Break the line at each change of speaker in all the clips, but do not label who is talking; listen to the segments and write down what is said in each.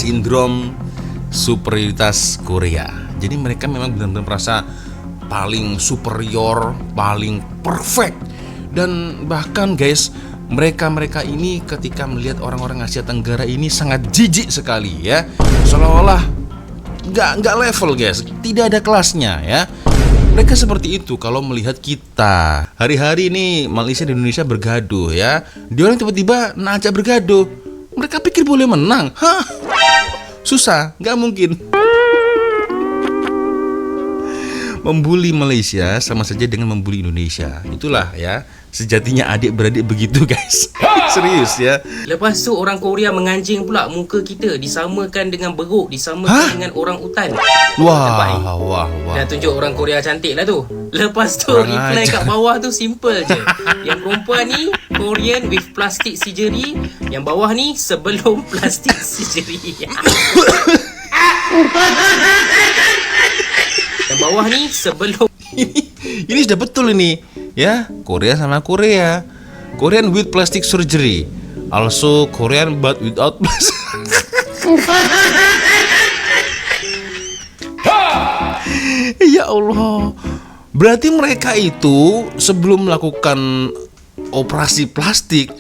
sindrom superioritas Korea. Jadi mereka memang benar-benar merasa paling superior, paling perfect. Dan bahkan guys, mereka ini ketika melihat orang-orang Asia Tenggara ini sangat jijik sekali ya. Seolah-olah nggak level guys, tidak ada kelasnya ya. Mereka seperti itu kalau melihat kita. Hari-hari ini Malaysia dan Indonesia bergaduh ya. Dia orang tiba-tiba ngajak bergaduh. Mereka pikir boleh menang. Hah? Susah, nggak mungkin. Membuli Malaysia sama saja dengan membuli Indonesia. Itulah ya, sejatinya adik-beradik begitu guys. Serius ya.
Lepas tu orang Korea menganjing pula muka kita, disamakan dengan beruk, disamakan dengan orang utan.
Wah.
Dah tunjuk orang Korea cantik lah tu. Lepas tu
Kurang
reply
ajar.
kat bawah tu simple je. Yang perempuan ni Korean with plastic surgery, yang bawah ni sebelum plastic surgery. Yang bawah ni sebelum.
Ini sudah betul ini ya. Korea sama Korea. Korean with plastic surgery, also Korean but without plastic. Ya Allah. Berarti mereka itu sebelum melakukan operasi plastik,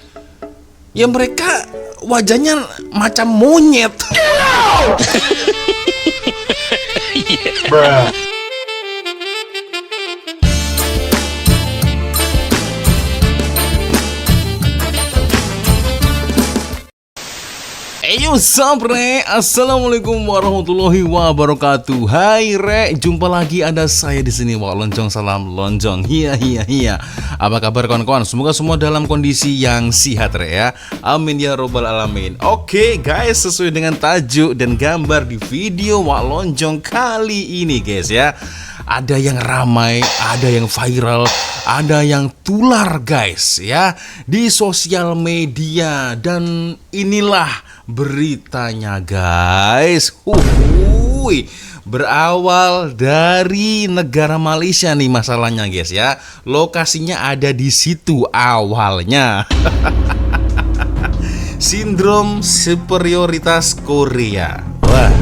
ya mereka wajahnya macam monyet. Ayo sabre, assalamualaikum warahmatullahi wabarakatuh. Hai re, jumpa lagi ada saya di sini. Wah lonjong, salam lonjong. Iya. Apa kabar kawan-kawan? Semoga semua dalam kondisi yang sehat re ya. Amin ya robbal alamin. Oke guys, sesuai dengan tajuk dan gambar di video Wak Lonjong kali ini guys ya. Ada yang ramai, ada yang viral, ada yang tular guys ya di sosial media. Dan inilah beritanya guys. Berawal dari negara Malaysia nih masalahnya guys ya. Lokasinya ada di situ awalnya. Sindrom superioritas Korea. Wah,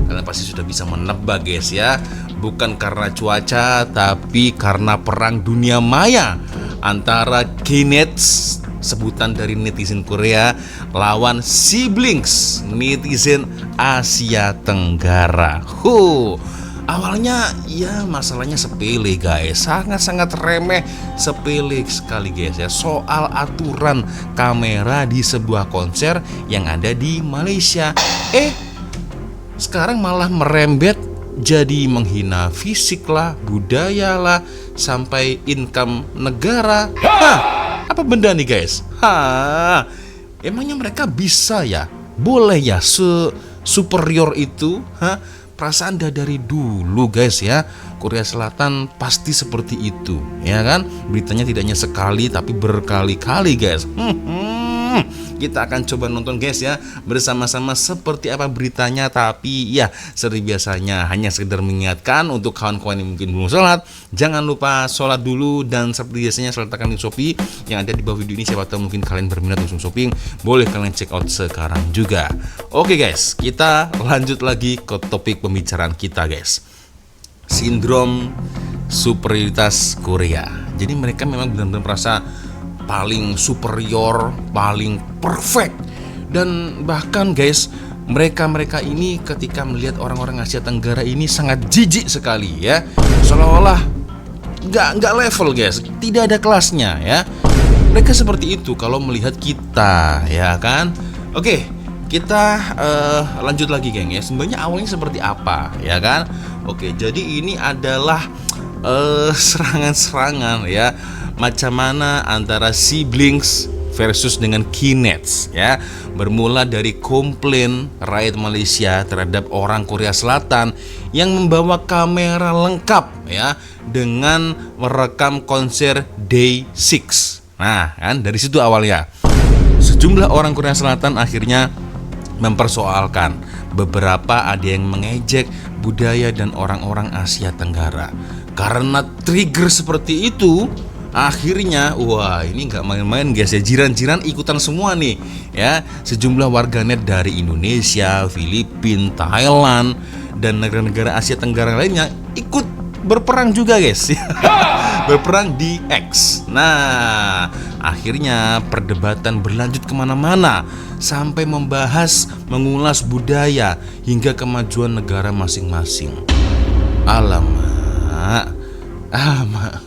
kalian pasti sudah bisa menebak guys ya. Bukan karena cuaca, tapi karena perang dunia maya antara Kinets, sebutan dari netizen Korea, lawan siblings netizen Asia Tenggara. Awalnya ya masalahnya sepele guys, sangat-sangat remeh, sepele sekali guys ya. Soal aturan kamera di sebuah konser yang ada di Malaysia. Sekarang malah merembet jadi menghina fisik lah, budaya lah, sampai income negara. Apa benda nih guys? Emangnya mereka bisa ya? Boleh ya superior itu? Perasaan dari dulu guys ya, Korea Selatan pasti seperti itu, ya kan? Beritanya tidak hanya sekali tapi berkali-kali guys. Kita akan coba nonton guys ya bersama-sama seperti apa beritanya. Tapi ya seperti biasanya hanya sekedar mengingatkan untuk kawan-kawan yang mungkin belum sholat, jangan lupa sholat dulu. Dan seperti biasanya sertakan link Shopee yang ada di bawah video ini. Siapa tahu mungkin kalian berminat untuk shopping, boleh kalian check out sekarang juga. Oke guys, kita lanjut lagi ke topik pembicaraan kita guys. Sindrom superioritas Korea. Jadi mereka memang benar-benar merasa paling superior, paling perfect. Dan bahkan guys, mereka ini ketika melihat orang-orang Asia Tenggara ini sangat jijik sekali ya. Seolah-olah nggak level guys, tidak ada kelasnya ya. Mereka seperti itu kalau melihat kita ya kan. Oke, kita lanjut lagi geng ya. Sebenarnya awalnya seperti apa ya kan. Oke, jadi ini adalah serangan-serangan ya, macam mana antara siblings versus dengan Kinets ya. Bermula dari komplain rakyat Malaysia terhadap orang Korea Selatan yang membawa kamera lengkap ya dengan merekam konser Day 6. Nah kan dari situ awalnya sejumlah orang Korea Selatan akhirnya mempersoalkan. Beberapa ada yang mengejek budaya dan orang-orang Asia Tenggara. Karena trigger seperti itu, Akhirnya, wah ini nggak main-main guys ya, jiran-jiran ikutan semua nih ya. Sejumlah warganet dari Indonesia, Filipina, Thailand, dan negara-negara Asia Tenggara lainnya ikut berperang juga guys. Berperang di X. Nah, akhirnya perdebatan berlanjut kemana-mana sampai membahas, mengulas budaya hingga kemajuan negara masing-masing. Alamak, alamak.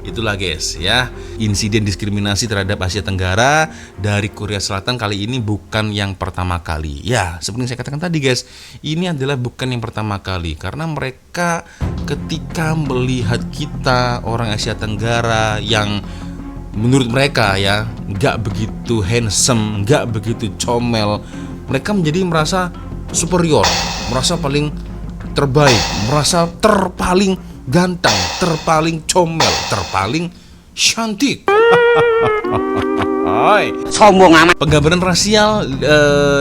Itulah guys ya, insiden diskriminasi terhadap Asia Tenggara dari Korea Selatan kali ini bukan yang pertama kali. Ya, seperti yang saya katakan tadi guys, ini adalah bukan yang pertama kali, karena mereka ketika melihat kita orang Asia Tenggara yang menurut mereka ya nggak begitu handsome, nggak begitu comel, mereka menjadi merasa superior, merasa paling terbaik, merasa terpaling ganteng, terpaling comel, terpaling cantik.
Sombong amat.
Penggambaran rasial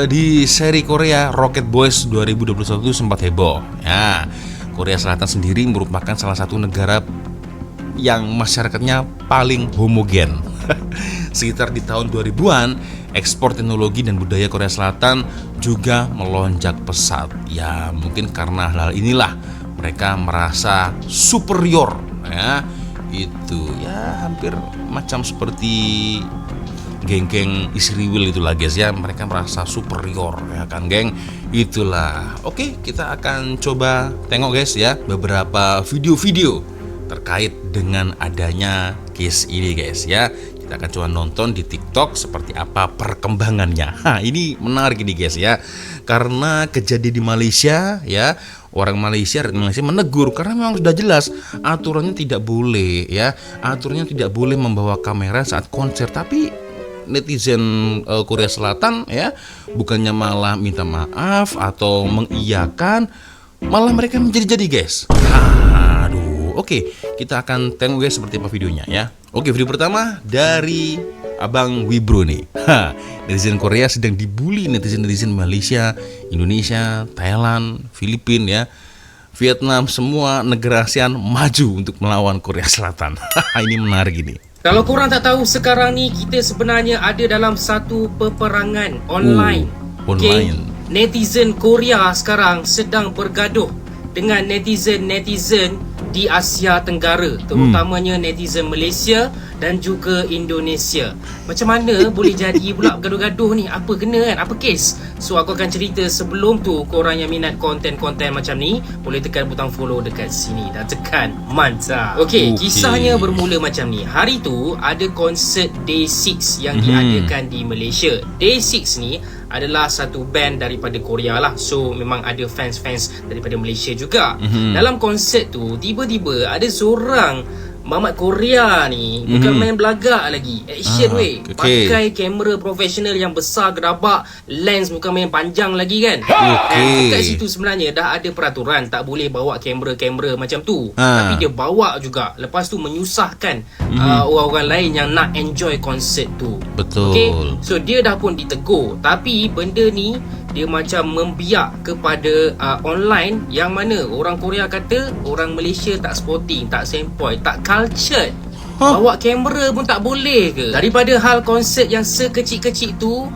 di seri Korea Rocket Boys 2021 sempat heboh. Ya, Korea Selatan sendiri merupakan salah satu negara yang masyarakatnya paling homogen. Sekitar di tahun 2000-an, ekspor teknologi dan budaya Korea Selatan juga melonjak pesat. Ya, mungkin karena hal inilah mereka merasa superior ya. Itu ya hampir macam seperti geng-geng Israel itulah guys ya, mereka merasa superior ya kan geng. Itulah. Oke, kita akan coba tengok guys ya beberapa video-video terkait dengan adanya case ini guys ya. Kita akan coba nonton di TikTok seperti apa perkembangannya. Ini menarik ini guys ya, karena kejadian di Malaysia ya, orang Malaysia menegur karena memang sudah jelas aturannya tidak boleh ya, aturannya tidak boleh membawa kamera saat konser. Tapi netizen Korea Selatan ya, bukannya malah minta maaf atau mengiyakan, malah mereka menjadi-jadi guys. Aduh, oke, kita akan tengok guys seperti apa videonya ya. Oke, video pertama dari Abang Wibro nih. Netizen Korea sedang dibully netizen-netizen Malaysia, Indonesia, Thailand, Filipina ya, Vietnam, semua negara ASEAN maju untuk melawan Korea Selatan. Ini menarik ini.
Kalau korang tak tahu, sekarang ni kita sebenarnya ada dalam satu peperangan online.
Online.
Netizen Korea sekarang sedang bergaduh dengan netizen-netizen di Asia Tenggara, terutamanya netizen Malaysia dan juga Indonesia. Macam mana boleh jadi pula bergaduh-gaduh ni? Apa kena kan? Apa kes? So aku akan cerita. Sebelum tu, korang yang minat konten-konten macam ni boleh tekan butang follow dekat sini dan tekan mantap. Okey, kisahnya bermula macam ni. Hari tu ada konsert Day 6 yang diadakan di Malaysia. Day 6 ni adalah satu band daripada Korea lah. So memang ada fans-fans daripada Malaysia juga. Dalam konsert tu tiba-tiba ada seorang mamat Korea ni, bukan main belagak lagi, action weh, pakai kamera profesional yang besar gerabak, lens bukan main panjang lagi kan. Kat situ sebenarnya dah ada peraturan tak boleh bawa kamera-kamera macam tu, tapi dia bawa juga. Lepas tu menyusahkan orang-orang lain yang nak enjoy konsert tu.
Betul.
Okay? So dia dah pun ditegur, tapi benda ni dia macam membiak kepada online, yang mana orang Korea kata orang Malaysia tak sporting, tak sempoi, tak cultured. Bawa kamera pun tak boleh ke? Daripada hal konsert yang sekecil-kecil tu,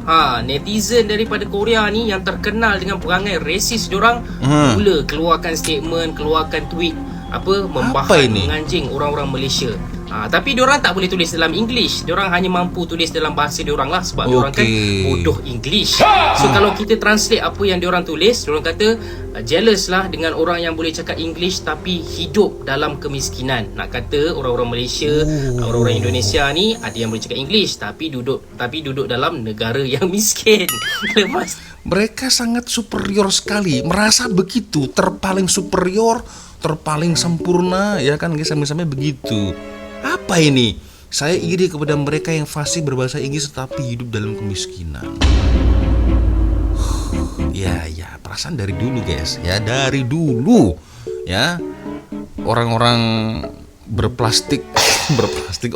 netizen daripada Korea ni yang terkenal dengan perangai racist diorang mula keluarkan statement, keluarkan tweet membahan, menganjing orang-orang Malaysia. Tapi diorang tak boleh tulis dalam English. Diorang hanya mampu tulis dalam bahasa diorang lah, sebab diorang kan bodoh English. So kalau kita translate apa yang diorang tulis, diorang kata jealous lah dengan orang yang boleh cakap English tapi hidup dalam kemiskinan. Nak kata orang-orang Malaysia, orang-orang Indonesia ni ada yang boleh cakap English tapi duduk dalam negara yang miskin. Lepas
mereka sangat superior sekali, merasa begitu, terpaling superior, terpaling sempurna ya kan guys, sampai begitu. Apa ini? Saya iri kepada mereka yang fasih berbahasa Inggris tetapi hidup dalam kemiskinan. Ya, perasaan dari dulu guys, ya dari dulu ya. Orang-orang berplastik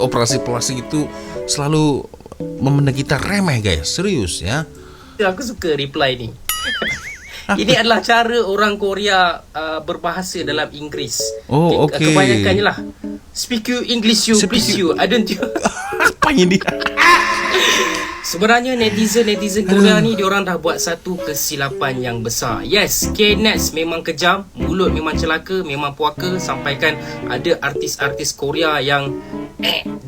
operasi plastik itu selalu memandang kita remeh guys, serius ya.
aku suka reply ni. Ini adalah cara orang Korea berbahasa dalam Inggeris.
Oh, okey.
Kebanyakannya lah. Speak you English you, please you. I don't you.
Apa ini dia?
Sebenarnya netizen Korea ni diorang dah buat satu kesilapan yang besar. Yes, K-Nets memang kejam, mulut memang celaka, memang puaka, sampaikan ada artis-artis Korea yang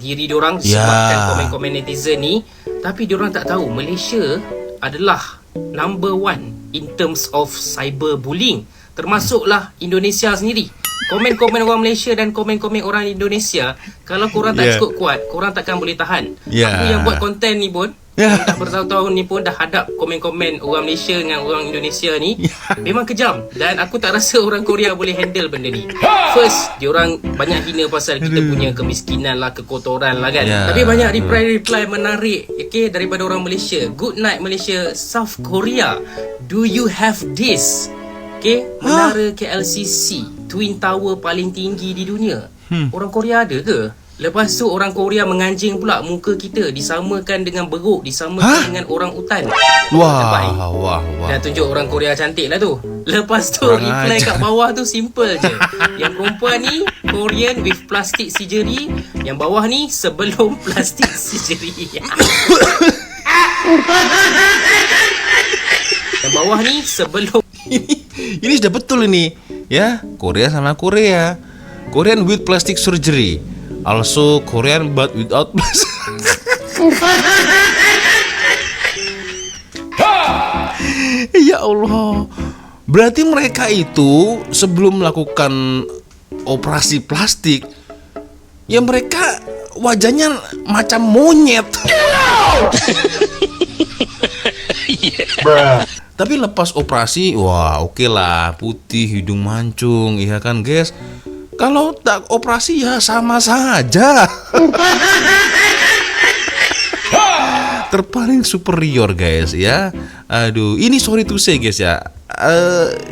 diri diorang disebabkan komen-komen netizen ni. Tapi diorang tak tahu Malaysia adalah number one in terms of cyberbullying. Termasuklah Indonesia sendiri. Komen-komen orang Malaysia dan komen-komen orang Indonesia, kalau korang tak cukup kuat, korang takkan boleh tahan. Aku yang buat konten ni pun dah bertahun-tahun ni pun dah hadap komen-komen orang Malaysia dengan orang Indonesia ni. Memang kejam. Dan aku tak rasa orang Korea boleh handle benda ni. First, diorang banyak hina pasal kita punya kemiskinan lah, kekotoran lah kan. Tapi banyak reply menarik daripada orang Malaysia. Good night Malaysia. South Korea, do you have this? Menara KLCC, Twin Tower paling tinggi di dunia. Orang Korea ada ke? Lepas tu orang Korea menganjing pula muka kita, disamakan dengan beruk, disamakan dengan orang utan.
Wah.
Dan tunjuk orang Korea cantik lah tu. Lepas tu reply kat bawah tu simple je. Yang perempuan ni Korean with plastic surgery, yang bawah ni sebelum plastic surgery. Yang bawah ni sebelum.
Ini sudah betul ini. Ya, Korea sama Korea. Korean with plastic surgery. Also Korean but without plastic. Ya Allah. Berarti mereka itu sebelum melakukan operasi plastik, ya mereka wajahnya macam monyet. Tapi lepas operasi, wah oke lah, putih, hidung mancung, iya kan guys. Kalau tak operasi ya sama saja. Terpaling superior guys ya. Aduh, ini sorry to say guys ya.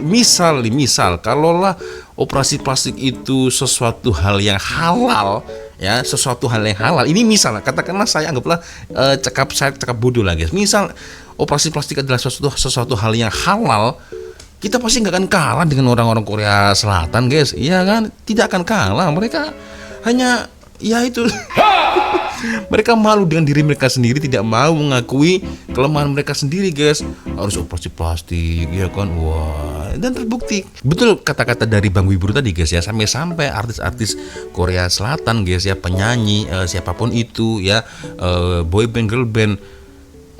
Misal kalaulah operasi plastik itu sesuatu hal yang halal ya, sesuatu hal yang halal. Ini misal katakanlah saya anggaplah cakap bodoh lah guys. Misal operasi plastik adalah sesuatu hal yang halal, kita pasti nggak akan kalah dengan orang-orang Korea Selatan guys. Iya kan, tidak akan kalah. Mereka hanya ya itu. Mereka malu dengan diri mereka sendiri, tidak mau mengakui kelemahan mereka sendiri guys. Harus operasi plastik ya kan. Wah, dan terbukti betul kata-kata dari Bang Wibru tadi guys ya. Sampai artis-artis Korea Selatan guys ya, penyanyi siapapun itu ya, boy band, girl band,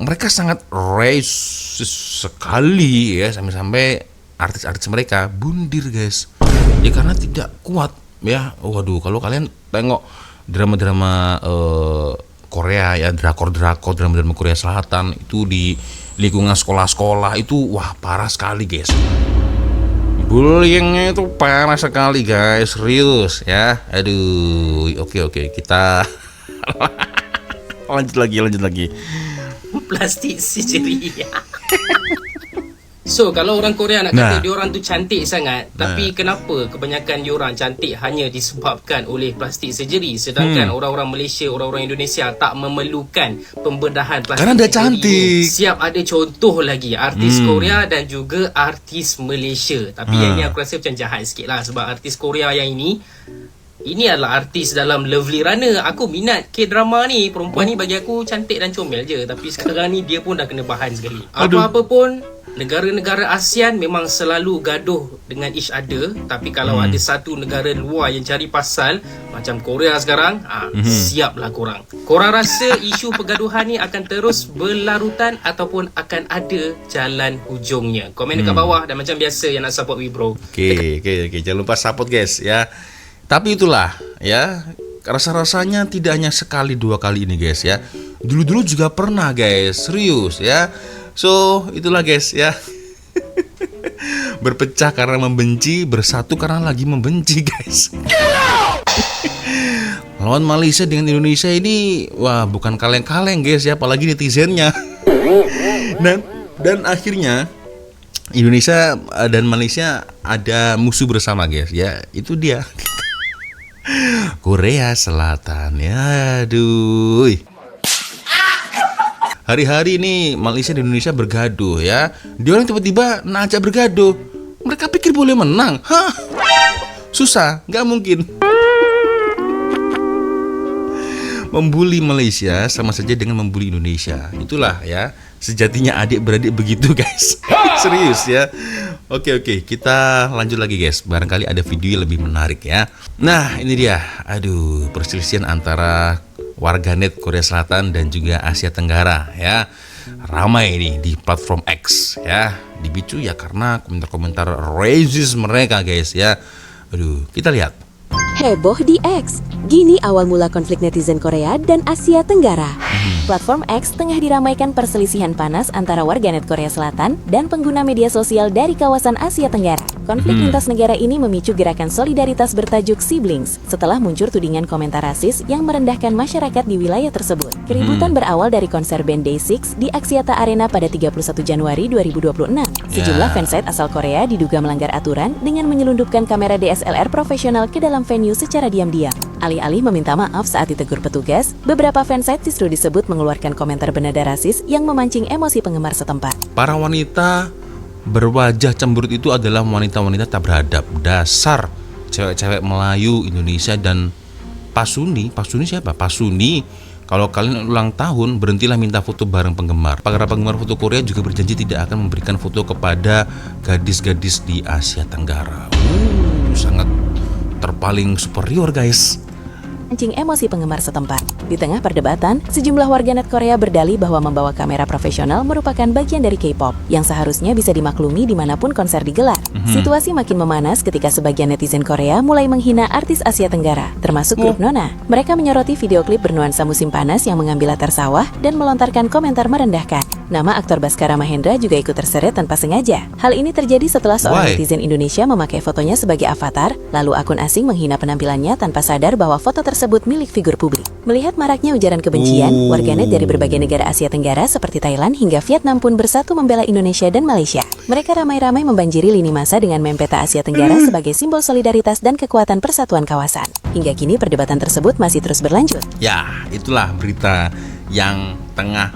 mereka sangat racist sekali ya, sampai artis-artis mereka bundir guys ya, karena tidak kuat ya. Waduh, kalau kalian tengok drama-drama Korea ya, drakor-drakor, drama-drama Korea Selatan itu di lingkungan sekolah-sekolah itu wah parah sekali guys. Bullyingnya itu parah sekali guys, serius ya. Aduh, oke kita lanjut lagi.
Plastik surgery. So kalau orang Korea nak kata diorang tu cantik sangat, tapi kenapa kebanyakan diorang cantik hanya disebabkan oleh plastik surgery, sedangkan orang-orang Malaysia, orang-orang Indonesia tak memerlukan pembedahan plastik
karena dia
surgery
cantik.
Siap ada contoh lagi artis Korea dan juga artis Malaysia. Tapi yang ni aku rasa macam jahat sikit lah, sebab artis Korea yang ini adalah artis dalam Lovely Runner. Aku minat K-drama ni. Perempuan ni bagi aku cantik dan comel je. Tapi sekarang ni dia pun dah kena bahan sekali. Apa-apa pun, negara-negara ASEAN memang selalu gaduh dengan each other. Tapi kalau ada satu negara luar yang cari pasal, macam Korea sekarang, siaplah korang. Korang rasa isu pergaduhan ni akan terus berlarutan ataupun akan ada jalan hujungnya? Komen dekat bawah. Dan macam biasa yang nak support Wibro,
Oke, jangan lupa support guys ya. Tapi itulah ya, rasa-rasanya tidak hanya sekali dua kali ini guys ya. Dulu-dulu juga pernah guys, serius ya. So itulah guys ya. Berpecah karena membenci, bersatu karena lagi membenci guys. Lawan Malaysia dengan Indonesia ini wah bukan kaleng-kaleng guys ya, apalagi netizennya. Dan akhirnya Indonesia dan Malaysia ada musuh bersama guys ya. Itu dia Korea Selatan ya. Aduh. Hari-hari ini Malaysia dan Indonesia bergaduh ya. Dia orang tiba-tiba ngajak bergaduh. Mereka pikir boleh menang. Hah? Susah, nggak mungkin. Membuli Malaysia sama saja dengan membuli Indonesia. Itulah ya, sejatinya adik-beradik begitu guys. Serius ya. Oke, kita lanjut lagi guys. Barangkali ada video yang lebih menarik ya. Nah, ini dia. Aduh, perselisihan antara warganet Korea Selatan dan juga Asia Tenggara ya. Ramai ini di platform X ya. Dipicu ya karena komentar-komentar racist mereka guys ya. Aduh, kita lihat.
Heboh di X. Gini awal mula konflik netizen Korea dan Asia Tenggara. Platform X tengah diramaikan perselisihan panas antara warganet Korea Selatan dan pengguna media sosial dari kawasan Asia Tenggara. Konflik lintas negara ini memicu gerakan solidaritas bertajuk Siblings setelah muncul tudingan komentar rasis yang merendahkan masyarakat di wilayah tersebut. Keributan berawal dari konser band Day6 di Axiata Arena pada 31 Januari 2026. Sejumlah fansite asal Korea diduga melanggar aturan dengan menyelundupkan kamera DSLR profesional ke dalam venue secara diam-diam. Alih-alih meminta maaf saat ditegur petugas, beberapa fansite justru disebut mengeluarkan komentar bernada rasis yang memancing emosi penggemar setempat.
Para wanita berwajah cemberut itu adalah wanita-wanita tak beradab. Dasar cewek-cewek Melayu Indonesia dan Pasuni. Pasuni siapa? Pasuni. Kalau kalian ulang tahun, berhentilah minta foto bareng penggemar. Para penggemar foto Korea juga berjanji tidak akan memberikan foto kepada gadis-gadis di Asia Tenggara. Sangat terpaling superior guys.
Mancing emosi penggemar setempat. Di tengah perdebatan, sejumlah warganet Korea berdalih bahwa membawa kamera profesional merupakan bagian dari K-pop yang seharusnya bisa dimaklumi dimanapun konser digelar. Situasi makin memanas ketika sebagian netizen Korea mulai menghina artis Asia Tenggara, termasuk grup Nona. Mereka menyoroti video klip bernuansa musim panas yang mengambil latar sawah dan melontarkan komentar merendahkan. Nama aktor Baskara Mahendra juga ikut terseret tanpa sengaja. Hal ini terjadi setelah seorang netizen Indonesia memakai fotonya sebagai avatar, lalu akun asing menghina penampilannya tanpa sadar bahwa foto tersebut milik figur publik. Melihat maraknya ujaran kebencian, warganet dari berbagai negara Asia Tenggara seperti Thailand hingga Vietnam pun bersatu membela Indonesia dan Malaysia. Mereka ramai-ramai membanjiri lini masa dengan meme peta Asia Tenggara sebagai simbol solidaritas dan kekuatan persatuan kawasan. Hingga kini perdebatan tersebut masih terus berlanjut.
Ya, itulah berita yang tengah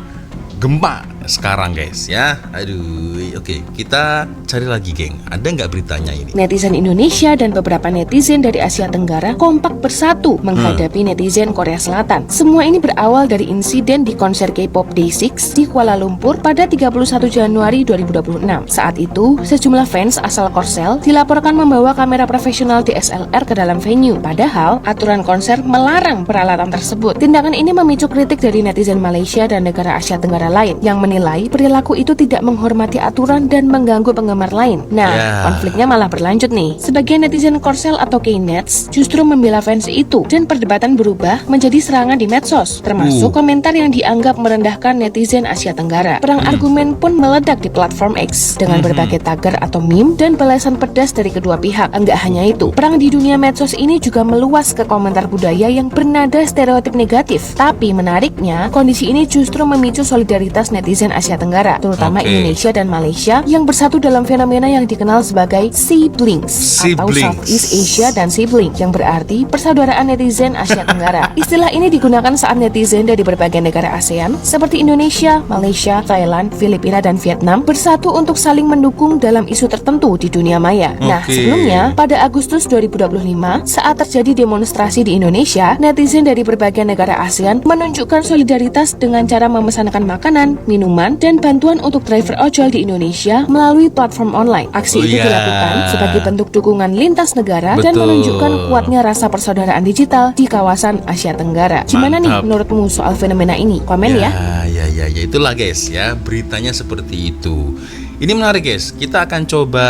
gempa sekarang guys ya. Aduh, oke, kita cari lagi geng. Ada nggak beritanya ini?
Netizen Indonesia dan beberapa netizen dari Asia Tenggara kompak bersatu menghadapi netizen Korea Selatan. Semua ini berawal dari insiden di konser K-pop Day6 di Kuala Lumpur pada 31 Januari 2026. Saat itu, sejumlah fans asal Korsel dilaporkan membawa kamera profesional DSLR ke dalam venue. Padahal, aturan konser melarang peralatan tersebut. Tindakan ini memicu kritik dari netizen Malaysia dan negara Asia Tenggara lain yang menilai perilaku itu tidak menghormati aturan dan mengganggu penggemar lain. Nah, konfliknya malah berlanjut nih. Sebagian netizen Korsel atau K-Nets justru membela fans itu dan perdebatan berubah menjadi serangan di medsos, termasuk komentar yang dianggap merendahkan netizen Asia Tenggara. Perang argumen pun meledak di platform X dengan berbagai tagar atau meme dan balasan pedas dari kedua pihak. Enggak hanya itu, perang di dunia medsos ini juga meluas ke komentar budaya yang bernada stereotip negatif. Tapi menariknya, kondisi ini justru memicu solidaritas netizen Asia Tenggara, terutama Indonesia dan Malaysia yang bersatu dalam fenomena yang dikenal sebagai Siblings atau Southeast Asia dan Sibling, yang berarti persaudaraan netizen Asia Tenggara. Istilah ini digunakan saat netizen dari berbagai negara ASEAN seperti Indonesia, Malaysia, Thailand, Filipina, dan Vietnam bersatu untuk saling mendukung dalam isu tertentu di dunia maya. Nah, sebelumnya pada Agustus 2025 saat terjadi demonstrasi di Indonesia, netizen dari berbagai negara ASEAN menunjukkan solidaritas dengan cara memesankan makanan, minuman, dan bantuan untuk driver ojol di Indonesia melalui platform online. Aksi itu dilakukan sebagai bentuk dukungan lintas negara dan menunjukkan kuatnya rasa persaudaraan digital di kawasan Asia Tenggara. Gimana nih menurutmu soal fenomena ini? Komen ya.
Ya, itulah guys ya, beritanya seperti itu. Ini menarik guys, kita akan coba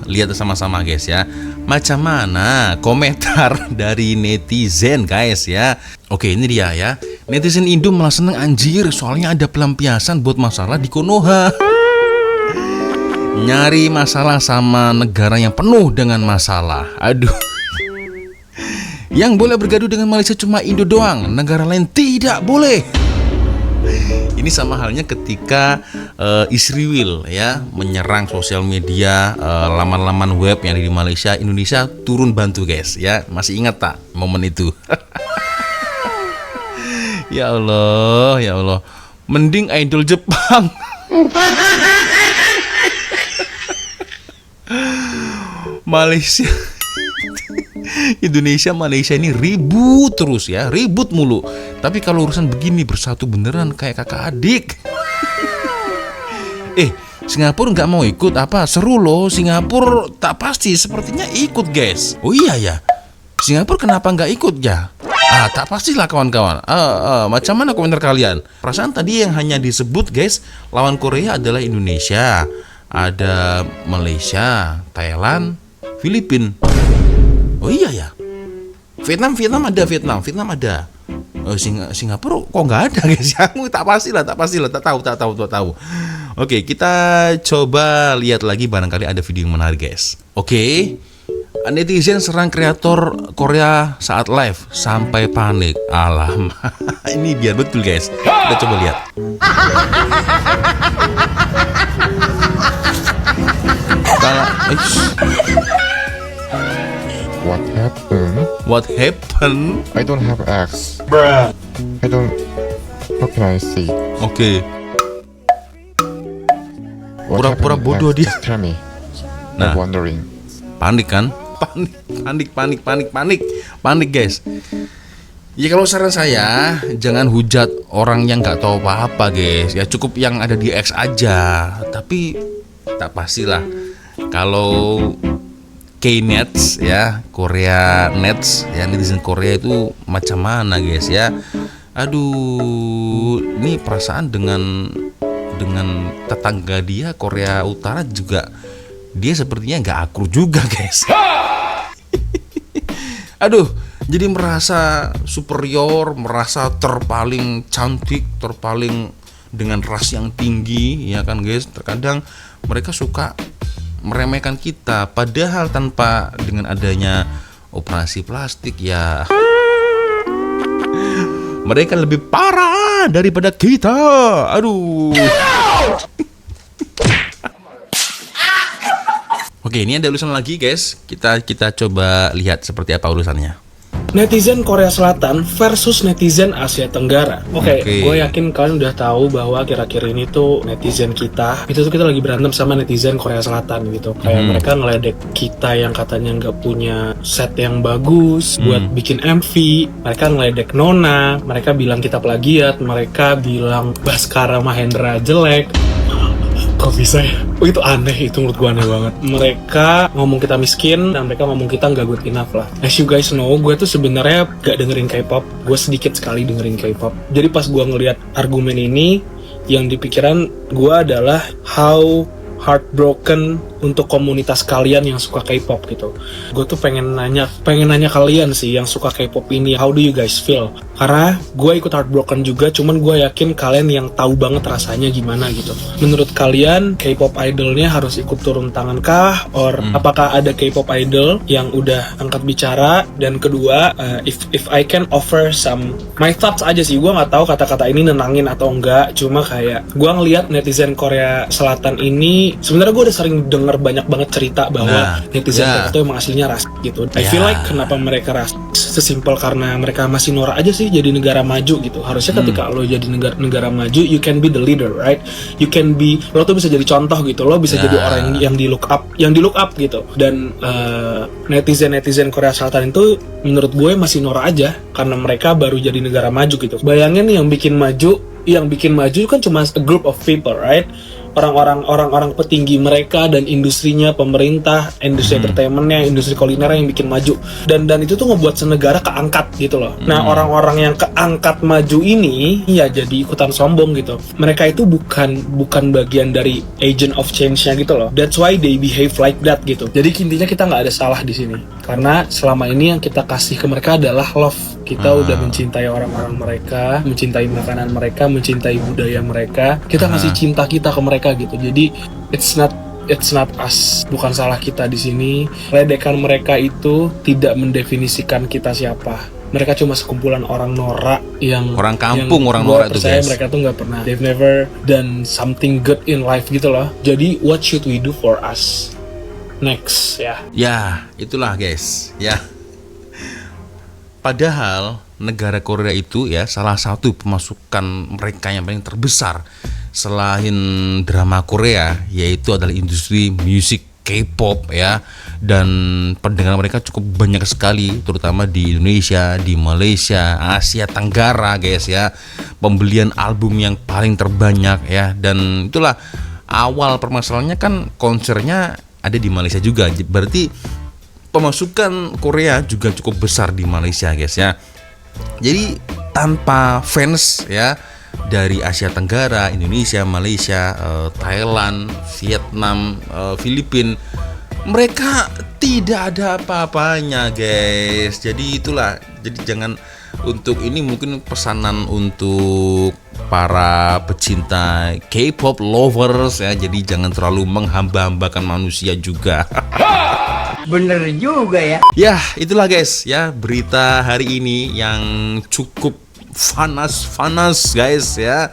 lihat sama-sama guys ya, macam mana komentar dari netizen guys ya. Oke, ini dia ya. Netizen Indo malah seneng anjir, soalnya ada pelampiasan buat masalah di Konoha. Nyari masalah sama negara yang penuh dengan masalah. Aduh. Yang boleh bergaduh dengan Malaysia cuma Indo doang, negara lain tidak boleh. Ini sama halnya ketika Israel ya menyerang sosial media, laman-laman web yang ada di Malaysia. Indonesia turun bantu guys ya. Masih ingat tak momen itu? Ya Allah, Mending idol Jepang. Malaysia. Indonesia, Malaysia ini ribut terus ya, ribut mulu. Tapi kalau urusan begini bersatu beneran kayak kakak adik. Singapura nggak mau ikut apa? Seru loh, Singapura tak pasti sepertinya ikut guys. Oh iya ya, Singapura kenapa nggak ikut ya? Tak pastilah kawan-kawan. Macam mana komentar kalian? Perasaan tadi yang hanya disebut guys, lawan Korea adalah Indonesia, ada Malaysia, Thailand, Filipina. Oh iya ya, Vietnam ada. Singapura kok nggak ada guys? Tak pastilah, tak tahu. Oke, kita coba lihat lagi, barangkali ada video yang menarik guys. Oke, netizen serang kreator Korea saat live sampai panik. Alam, ini biar betul guys. Kita coba lihat. What happened?
I don't have X. I don't. How can I see?
Oke.
What
Pura-pura
happened
bodoh
next?
dia.
Just tell me.
Nah.
I'm wondering.
Panik kan? Panik guys. Ya kalau saran saya, jangan hujat orang yang nggak tahu apa-apa guys. Ya cukup yang ada di X aja. Tapi tak pastilah. Kalau K-Nets ya, Korea Nets ya, netizen Korea itu macam mana guys ya. Aduh, ini perasaan dengan tetangga dia Korea Utara juga, dia sepertinya nggak akur juga guys. Aduh, jadi merasa superior, merasa terpaling cantik, terpaling dengan ras yang tinggi ya kan guys. Terkadang mereka suka meremehkan kita, padahal tanpa dengan adanya operasi plastik ya, mereka lebih parah daripada kita. Aduh. Oke, ini ada urusan lagi guys. Kita coba lihat seperti apa urusannya.
Netizen Korea Selatan versus netizen Asia Tenggara. Oke, gue yakin kalian udah tahu bahwa akhir-akhir ini tuh netizen kita lagi berantem sama netizen Korea Selatan gitu. Kayak mereka ngeledek kita yang katanya nggak punya set yang bagus buat bikin MV. Mereka ngeledek Nona. Mereka bilang kita plagiat. Mereka bilang Baskara Mahendra jelek. Kok bisa ya? Itu aneh, itu menurut gue aneh banget. Mereka ngomong kita miskin dan mereka ngomong kita nggak good enough lah. As you guys know, gue tuh sebenarnya gak dengerin K-pop. Gue sedikit sekali dengerin K-pop. Jadi pas gue ngelihat argumen ini, yang di pikiran gue adalah how heartbroken untuk komunitas kalian yang suka K-pop gitu. Gue tuh pengen nanya kalian sih yang suka K-pop ini, how do you guys feel? Karena gue ikut heartbroken juga, cuman gue yakin kalian yang tahu banget rasanya gimana gitu. Menurut kalian K-pop idolnya harus ikut turun tangan kah? Or apakah ada K-pop idol yang udah angkat bicara? Dan kedua, if I can offer some my thoughts aja sih, gue nggak tahu kata-kata ini nenangin atau enggak. Cuma kayak gue ngelihat netizen Korea Selatan ini, sebenarnya gue udah sering denger banyak banget cerita bahwa netizen itu emang aslinya ras gitu. I feel like kenapa mereka ras? Sesimpel karena mereka masih norak aja sih jadi negara maju gitu. Harusnya ketika lo jadi negara maju, you can be the leader, right? You can be, lo tuh bisa jadi contoh gitu. Lo bisa jadi orang yang di look up gitu. Dan netizen Korea Selatan itu menurut gue masih norak aja karena mereka baru jadi negara maju gitu. Bayangin yang bikin maju kan cuma a group of people, right? Orang-orang petinggi mereka dan industrinya, pemerintah, industri entertainmentnya, industri kuliner yang bikin maju, dan itu tuh ngebuat senegara keangkat gitu loh. Nah, orang-orang yang keangkat maju ini ya jadi ikutan sombong gitu. Mereka itu bukan bagian dari agent of change-nya gitu loh. That's why they behave like that gitu. Jadi intinya kita nggak ada salah di sini karena selama ini yang kita kasih ke mereka adalah love. Kita udah mencintai orang-orang mereka, mencintai makanan mereka, mencintai budaya mereka. Kita kasih cinta kita ke mereka gitu. Jadi it's not us, bukan salah kita di sini. Ledekan mereka itu tidak mendefinisikan kita siapa. Mereka cuma sekumpulan orang norak yang orang kampung, orang norak itu guys. Mereka tuh nggak pernah, they've never done something good in life gitu loh. Jadi what should we do for us next ya?
Ya, itulah guys. Ya. Padahal negara Korea itu ya salah satu pemasukan mereka yang paling terbesar selain drama Korea, yaitu adalah industri musik K-pop ya. Dan pendengar mereka cukup banyak sekali, terutama di Indonesia, di Malaysia, Asia Tenggara guys ya. Pembelian album yang paling terbanyak ya. Dan itulah awal permasalahannya, kan konsernya ada di Malaysia juga. Berarti pemasukan Korea juga cukup besar di Malaysia guys ya. Jadi tanpa fans ya dari Asia Tenggara, Indonesia, Malaysia, Thailand, Vietnam, Filipina, mereka tidak ada apa-apanya guys. Jadi itulah, jadi jangan, untuk ini mungkin pesanan untuk para pecinta K-pop lovers ya. Jadi jangan terlalu menghamba-hambakan manusia juga.
Bener juga ya.
Ya, itulah guys ya berita hari ini yang cukup panas guys ya,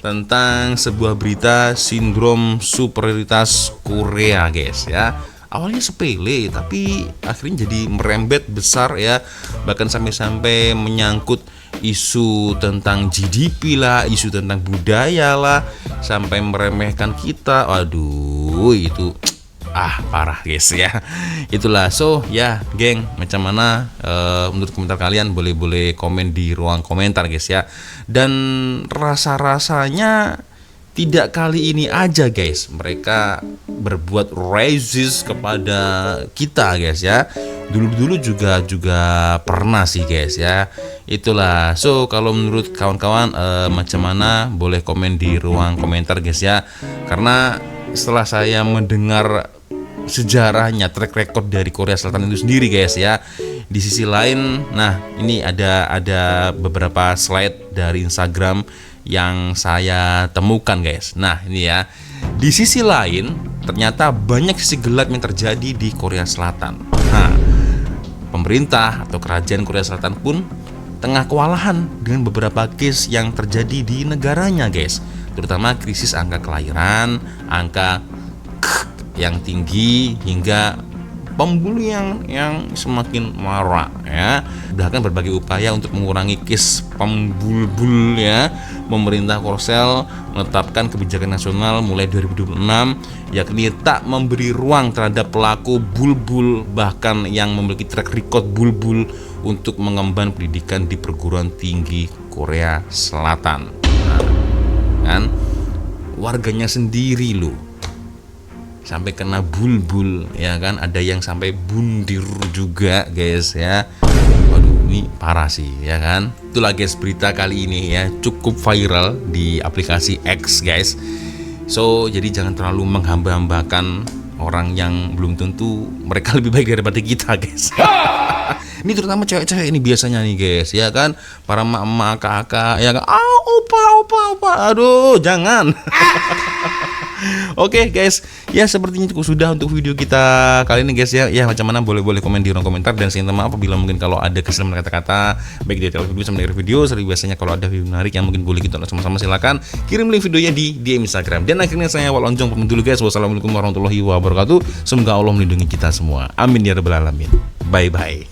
tentang sebuah berita sindrom superioritas Korea guys ya. Awalnya sepele tapi akhirnya jadi merembet besar ya, bahkan sampai menyangkut isu tentang GDP lah, isu tentang budaya lah, sampai meremehkan kita. Waduh, itu parah guys ya. Itulah, so ya geng, macam mana menurut komentar kalian? Boleh komen di ruang komentar guys ya. Dan rasanya tidak kali ini aja guys mereka berbuat racist kepada kita guys ya. Dulu juga pernah sih guys ya. Itulah, so kalau menurut kawan-kawan macam mana, boleh komen di ruang komentar guys ya. Karena setelah saya mendengar sejarahnya, track record dari Korea Selatan itu sendiri guys ya, di sisi lain, nah ini ada beberapa slide dari Instagram yang saya temukan guys. Nah ini ya, di sisi lain ternyata banyak sisi gelap yang terjadi di Korea Selatan. Nah, pemerintah atau kerajaan Korea Selatan pun tengah kewalahan dengan beberapa case yang terjadi di negaranya guys, terutama krisis angka kelahiran, angka yang tinggi, hingga pembunuhan yang semakin marak ya. Bahkan berbagai upaya untuk mengurangi case pembulbul ya, pemerintah Korsel menetapkan kebijakan nasional mulai 2026, yakni tak memberi ruang terhadap pelaku bulbul, bahkan yang memiliki track record bulbul, untuk mengemban pendidikan di perguruan tinggi Korea Selatan. Nah, kan warganya sendiri loh sampai kena bulbul ya kan, ada yang sampai bundir juga guys ya. Waduh, ini parah sih ya kan. Itulah guys berita kali ini ya, cukup viral di aplikasi X guys. So jadi jangan terlalu menghamba-hambakan orang yang belum tentu mereka lebih baik daripada kita guys. Ini terutama cewek-cewek ini biasanya nih guys ya kan, para emak-emak, kakak ya kan, opa, aduh jangan. Oke guys, ya sepertinya cukup sudah untuk video kita kali ini guys ya. Ya macam mana, boleh komen di ruang komentar, dan saya minta maaf apabila mungkin kalau ada kesalahan kata-kata baik di dalam video sama dari video. Seperti biasanya kalau ada video menarik yang mungkin boleh kita sama-sama, silakan kirim link videonya di DM Instagram. Dan akhirnya saya Awal Onjong pamit dulu guys. Wassalamualaikum warahmatullahi wabarakatuh. Semoga Allah melindungi kita semua. Amin ya rabbal alamin. Bye bye.